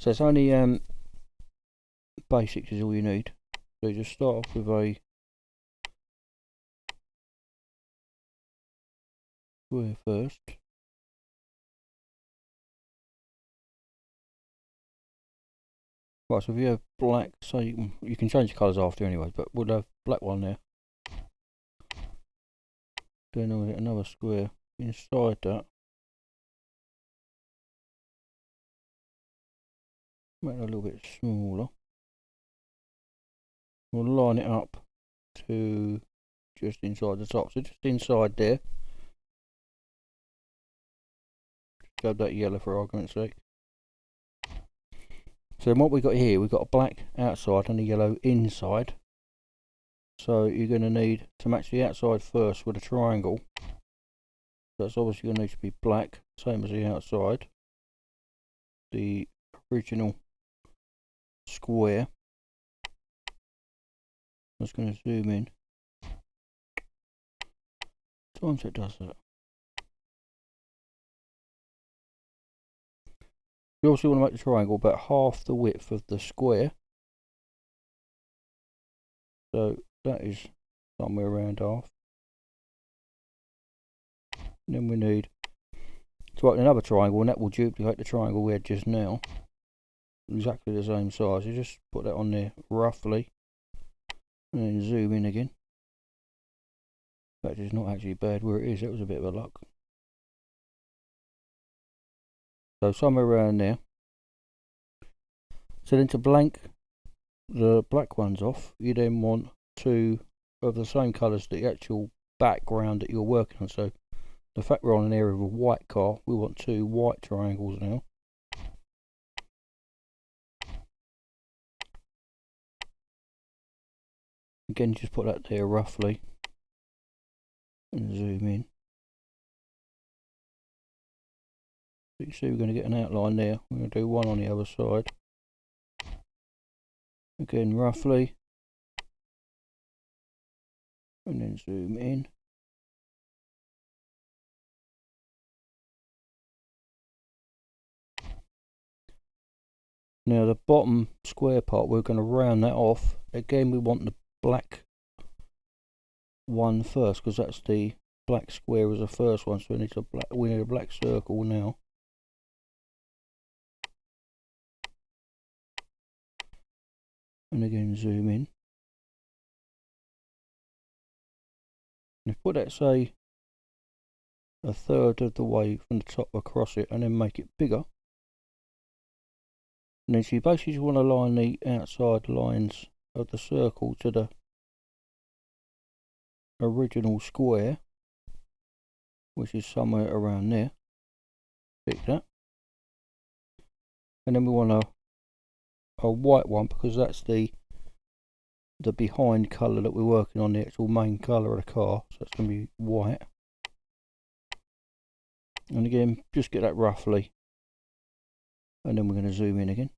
So it's only basics is all you need. So you just start off with a square first. Right, so if you have black, so you can change the colours after anyway, but we'll have black one there. Then we'll get another square inside that. Make it a little bit smaller. We'll line it up to just inside the top, so just inside there. Just grab that yellow for argument's sake. So what we've got here, we've got a black outside and a yellow inside. So you're going to need to match the outside first with a triangle. That's obviously going to need to be black, same as the outside. The original square. I'm just going to zoom in. Sometimes it does that. You also want to make the triangle about half the width of the square. So that is somewhere around half. And then we need to write another triangle, and that will duplicate the triangle we had just now. Exactly the same size. You just put that on there roughly. And then zoom in again. That is not actually bad where it is. That was a bit of a luck. So somewhere around there. So then to blank the black ones off, you then want two of the same colours, the actual background that you're working on. So the fact we're on an area of a white car, we want two white triangles now. Again, just put that there roughly and zoom in. You can see we're going to get an outline there. We're going to do one on the other side. Again, roughly. And then zoom in. Now the bottom square part, we're going to round that off. Again, we want the black one first, because that's the black square was the first one. So we need a black circle now. And again, zoom in. And put that, say, a third of the way from the top across it, and then make it bigger. And then so you basically just want to line the outside lines of the circle to the original square, which is somewhere around there. Pick that. And then we want a white one, because that's the behind colour that we're working on, the actual main colour of the car. So it's going to be white. And again, just get that roughly. And then we're going to zoom in again.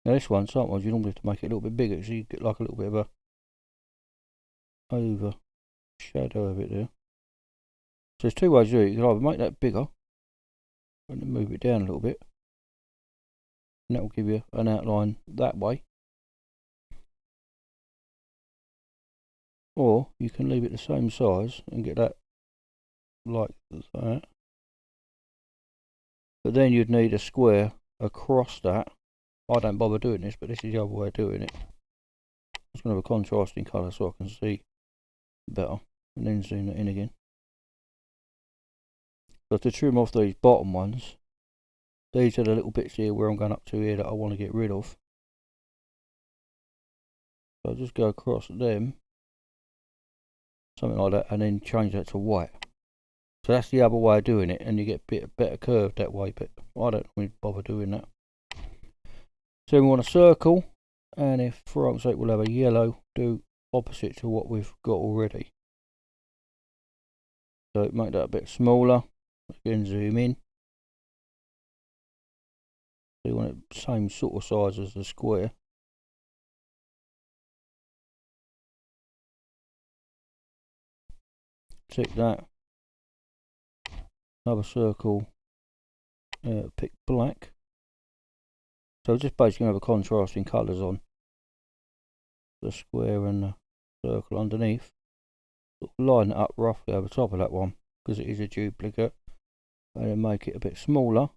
Now this one, sometimes you normally have to make it a little bit bigger, so you get like a little bit of a over shadow of it there. So there's two ways to do it. You can either make that bigger and then move it down a little bit, and that will give you an outline that way. Or you can leave it the same size and get that like that. But then you'd need a square across that. I don't bother doing this, but this is the other way of doing it. I'm just going to have a contrasting colour so I can see better, and then zoom it in again. So to trim off these bottom ones, these are the little bits here where I'm going up to here that I want to get rid of. So I'll just go across them, something like that, and then change that to white. So that's the other way of doing it, and you get a bit better curve that way, but I don't really bother doing that. So we want a circle, and if for argument's sake we'll have a yellow, do opposite to what we've got already. So make that a bit smaller. Again, zoom in. So you want it the same sort of size as the square. Tick that. Another circle pick black. So just basically have a contrasting colours on the square and the circle underneath. Line it up roughly over top of that one because it is a duplicate, and then make it a bit smaller.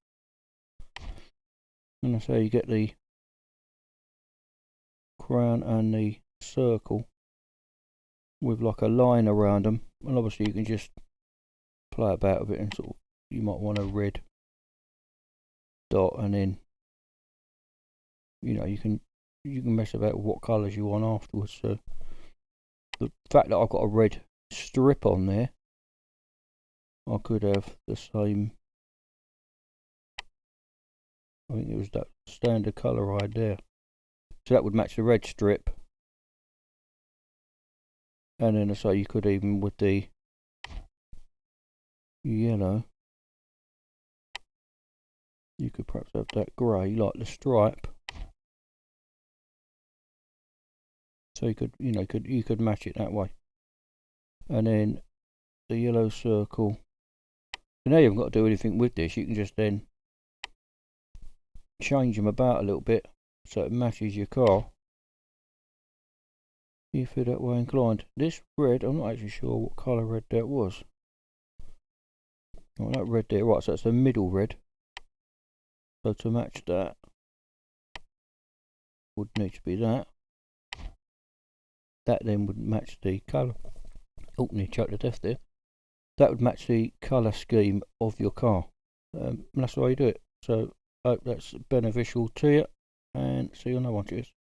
And that's how you get the crown and the circle with like a line around them. And obviously you can just play about with it, and sort of, you might want a red dot, and then you can mess about with what colours you want afterwards. So the fact that I've got a red strip on there, I could have the same, I think it was that standard colour right there, so that would match the red strip. And then so you could, even with the yellow, you could perhaps have that grey like the stripe, so you could match it that way. And then the yellow circle, so now you haven't got to do anything with this. You can just then change them about a little bit so it matches your car if you're that way inclined. This red, I'm not actually sure what colour red that was. Oh, that red there, right, so that's the middle red. So to match that would need to be that. That then would match the colour. Oh, nearly choked to death there. That would match the colour scheme of your car. And that's the way you do it. So I hope that's beneficial to you, and see you on another one. Cheers.